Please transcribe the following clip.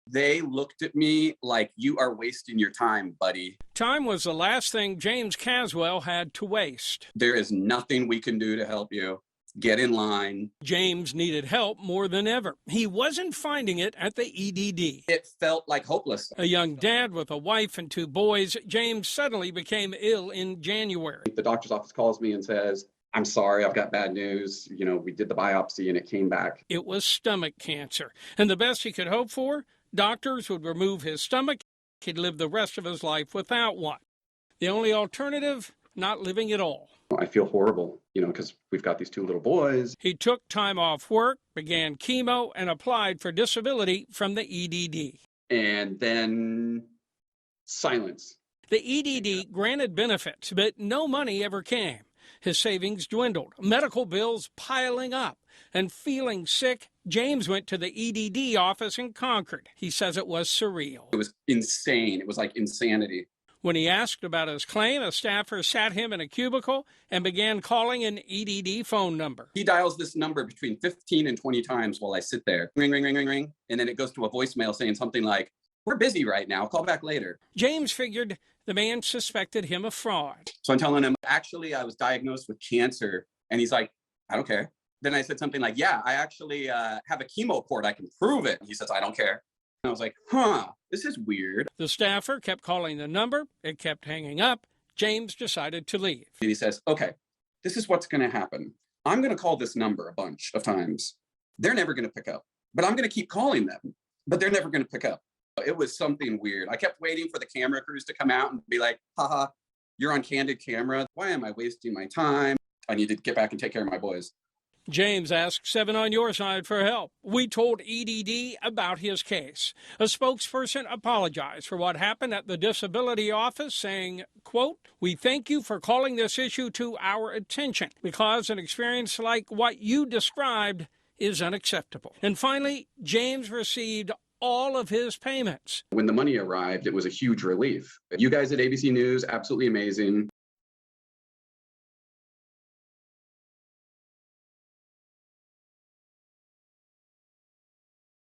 They looked at me like, you are wasting your time, buddy. Time was the last thing James Caswell had to waste. There is nothing we can do to help you. Get in line. James needed help more than ever. He wasn't finding it at the EDD. It felt like hopeless. A young dad with a wife and 2 boys, James suddenly became ill in January. The doctor's office calls me and says, I'm sorry, I've got bad news. We did the biopsy and it came back. It was stomach cancer. And the best he could hope for, doctors would remove his stomach. He'd live the rest of his life without one. The only alternative, not living at all. I feel horrible, because we've got these 2 little boys. He took time off work, began chemo, and applied for disability from the EDD. And then silence. The EDD granted benefits, but no money ever came. His savings dwindled, medical bills piling up, and feeling sick, James went to the EDD office in Concord. He says it was surreal. It was insane. It was like insanity. When he asked about his claim, a staffer sat him in a cubicle and began calling an EDD phone number. He dials this number between 15 and 20 times while I sit there. Ring, ring, ring, ring, ring. And then it goes to a voicemail saying something like, we're busy right now. Call back later. James figured the man suspected him of fraud. So I'm telling him, actually, I was diagnosed with cancer. And he's like, I don't care. Then I said something like, yeah, I actually have a chemo port. I can prove it. He says, I don't care. And I was like, this is weird. The staffer kept calling the number. It kept hanging up. James decided to leave. And he says, okay, this is what's going to happen. I'm going to call this number a bunch of times. They're never going to pick up, but I'm going to keep calling them, but they're never going to pick up. It was something weird. I kept waiting for the camera crews to come out and be like, haha, you're on candid camera. Why am I wasting my time? I need to get back and take care of my boys. James asked 7 on your side for help. We told EDD about his case. A spokesperson apologized for what happened at the disability office, saying, quote, we thank you for calling this issue to our attention because an experience like what you described is unacceptable. And finally, James received all of his payments. When the money arrived, it was a huge relief. You guys at ABC News, absolutely amazing.